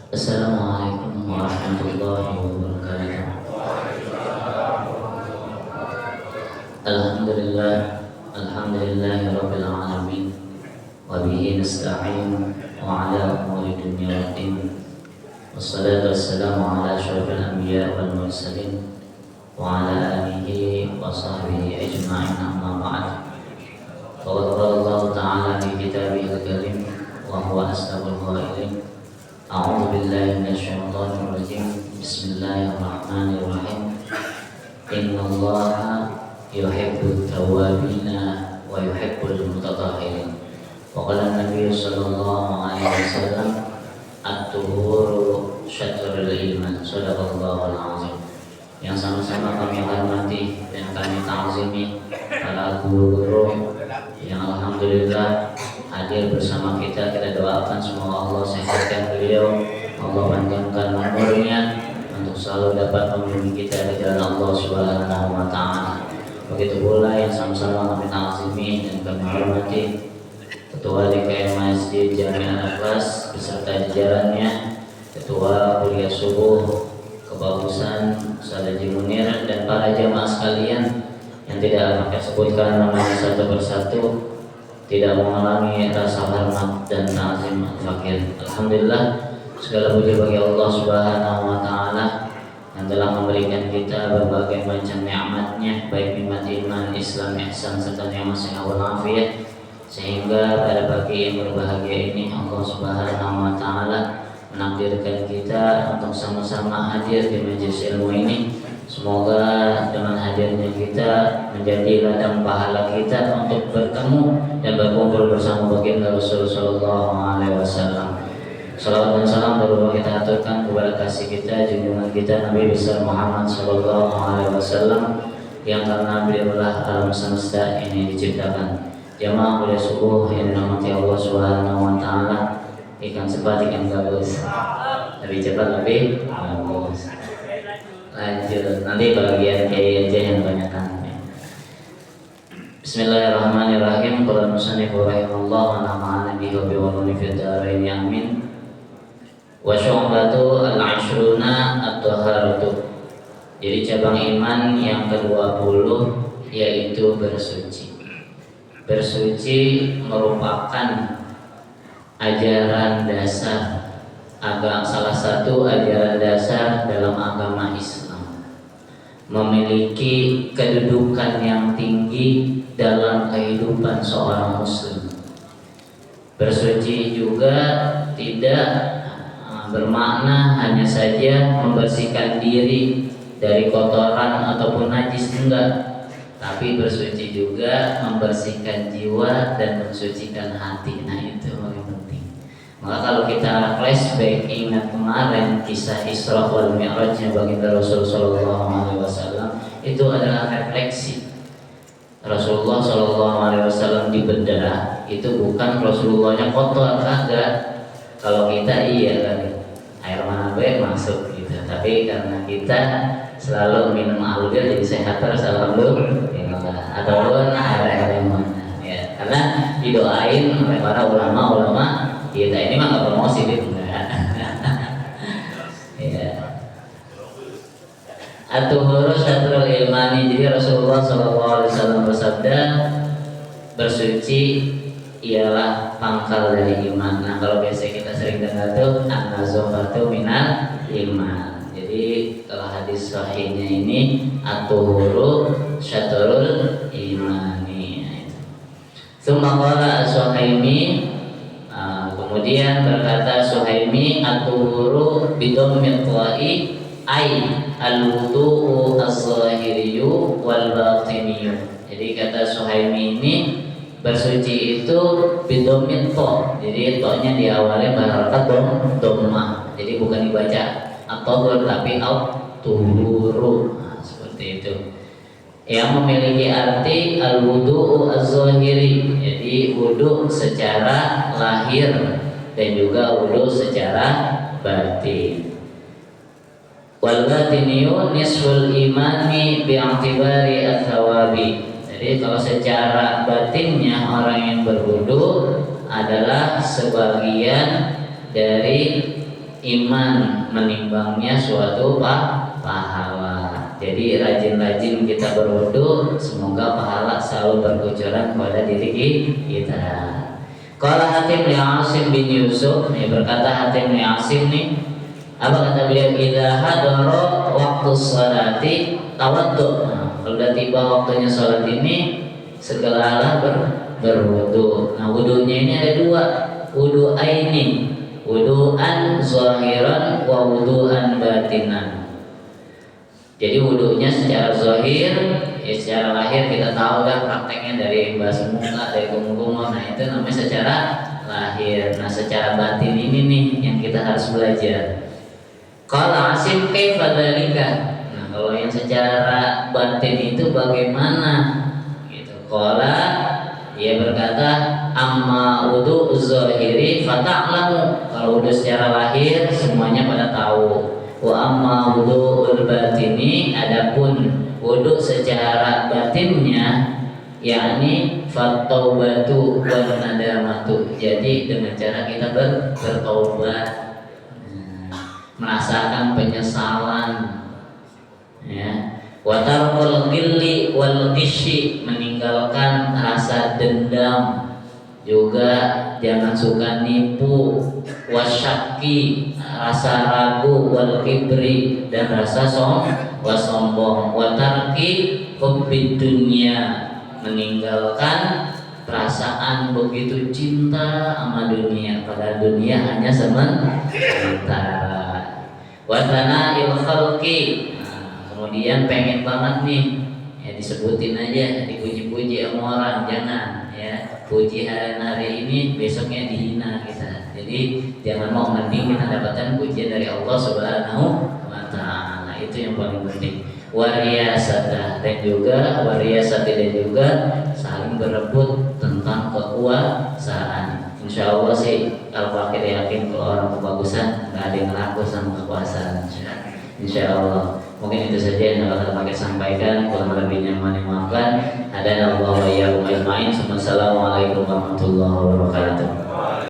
Assalamualaikum warahmatullahi wabarakatuh. Alhamdulillah, alhamdulillahirabbil alamin. Wa bihi nasta'in wa ala umuri dunya waddin. Wassalatu wassalamu ala asyrafil anbiya wal mursalin wa ala alihi wa sahbihi ajma'in, amma ba'd. Qala Allah ta'ala fi kitabihil karim wa huwa asdaqul qailin. A'udzu billahi minasyaitonir rajim. Bismillahirrahmanirrahim. Innallaha yuhibbut tawwabina wa yuhibbul mutatahhirin. Wa qala an-nabiy sallallahu alaihi wasallam, at-tuhuru syatrul iman. Shadaqallahul azim. Yang sama-sama kami hormati dan kami ta'zimi para guru-guru yang alhamdulillah hadir bersama kita. Kita doakan semoga Allah sehatkan beliau, Allah panjangkan umurnya untuk selalu dapat membimbing kita ke jalan Allah Subhanahu wa taala. Begitu pula yang sama-sama kami ta'zimi dan kami hormati Ketua DKM Masjid Jami' Al-Ikhlas beserta jajarannya, Ketua Kuliah Subuh Kebagusan Ustaz Haji Munir, dan para jamaah sekalian yang tidak akan sebutkan namanya satu persatu, tidak mengalami rasa hormat dan ta'zim fakir. Alhamdulillah, segala puji bagi Allah Subhanahu wa taala yang telah memberikan kita berbagai macam nikmat-Nya, baik nikmat iman, Islam, ihsan serta nikmat sehat wal afiat, sehingga pada pagi yang berbahagia ini Allah Subhanahu wa taala menakdirkan kita untuk sama-sama hadir di majelis ilmu ini. Semoga dengan hadirnya kita menjadi ladang pahala kita untuk bertemu dan berkumpul bersama baginda Rasul sallallahu alaihi wasallam. Salawat dan salam baru kita aturkan kepada kasih kita, junjungan kita Nabi besar Muhammad sallallahu alaihi wasallam, yang karena beliaulah alam semesta ini diciptakan. Jamaah kuliah subuh yang dirahmati Allah Subhanahu wa taala, ikan cepat ikan gabus, lebih cepat lebih bagus. Lanjut, nanti bagian kiai aja yang banyakkan. Bismillahirrahmanirrahim. Qala musannif rahimahullah wa nafa'ana bihi wa bi'ulumi fid dharain amin. Wa syu'batu al-'ashruna at-taharatu. Jadi cabang iman yang ke-20 yaitu bersuci. Bersuci merupakan ajaran dasar salah satu ajaran dasar dalam agama Islam, memiliki kedudukan yang tinggi dalam kehidupan seorang muslim. Bersuci juga tidak bermakna hanya saja membersihkan diri dari kotoran ataupun najis, enggak, tapi bersuci juga membersihkan jiwa dan mensucikan hati. Nah, itu yang penting. Maka kalau kita flashback ingat kemarin kisah Isra wal Mi'rajnya baginda Rasul sallallahu alaihi wasallam, itu adalah refleksi. Rasulullah sallallahu alaihi wasallam dibedah itu bukan Rasulullahnya kotor, kagak. Kalau kita iya kan, air mana baik masuk gitu. Tapi karena kita selalu minum alga jadi sehat terus, alhamdulillah. Ataupun air mana ya, karena didoain oleh para ulama-ulama kita. Ini mah nggak promosi gitu, enggak. Ya. At-tuhuru syatrul imani. Jadi Rasulullah SAW bersabda, bersuci ialah pangkal dari iman. Nah, kalau biasa kita sering dengar tuh an-nazafatu minal iman. Jadi kalau hadis sahihnya ini at-tuhuru syatrul imani. Tsumma qala as-Suhaimi, kemudian berkata Suhaimi, at-tuhuru bidammil qa'i ay al-wudu'u az-zahiriyyu wal batiniyu. Jadi kata Suhaimi ini, bersuci itu bidammil qa. Jadi qa-nya diawali berharakat dhammah. Jadi bukan dibaca at-tuhur tapi at-tuhuru. Nah, seperti itu. Yang memiliki arti al-wudu'u az-zahiri, jadi wudu secara lahir dan juga wudu secara batin. Wal batiniyu nisful imani bi'atibari at-thawabi. Jadi kalau secara batinnya orang yang berwudu adalah sebagian dari iman menimbangnya suatu pahala. Jadi rajin-rajin kita berwudu, semoga pahala selalu berkucuran kepada diri kita. Qala Hatim li Asim bin Yusuf, berkata Hatim li Asim nih, apa kata beliau? Idza hadara waktu sholati tawaddu. Kalau sudah tiba waktunya sholat ini, segeralah berwudu. Nah, wudunya ini ada dua, wudu aini, wudu'an zahiran wa wudu'an batinan. Jadi wudunya secara zahir, ya secara lahir kita tahu dah prakteknya dari basuh muka, dari kumur-kumur. Nah, itu namanya secara lahir. Nah, secara batin ini nih yang kita harus belajar. Qala Asim kaifa dzalika? Nah, kalau yang secara batin itu bagaimana? Gitu. Qala, dia berkata, amma wudu zahiri fata'lamu. Kalau wudu secara lahir semuanya pada tahu. Wa amma wudu batini, adapun wudu secara batinnya, yakni fataubatu wan nadamatu. Jadi dengan cara kita bertaubat, merasakan penyesalan, ya. Wa tarkul ghilli wal ghishi, meninggalkan rasa dendam, juga jangan suka nipu, wasyaki, rasa ragu, wal kibri, dan rasa sombong, wa tarki hubbid dunya, meninggalkan perasaan begitu cinta sama dunia, pada dunia hanya sementara. Wadana il khalqi, kemudian pengen banget nih, ya disebutin aja, dipuji-puji sama orang, jangan ya puji hari ini, besoknya dihina kita. Jadi jangan mau, mending kita dapatkan pujian dari Allah Subhanahu wa Ta'ala, itu yang paling penting. Wariyasata, dan juga wariyasati, dan juga saling berebut tentang kekuasaan. Insya Allah sih kalau fakir yakin kalau orang kebagusan nggak ada yang laku sama kekuasaan. Insya Allah. Mungkin itu saja yang dapat saya sampaikan. Kurang lebihnya mohon dimaafkan. Hadana Allah wa iyyakum ajmain. Assalamualaikum warahmatullahi wabarakatuh.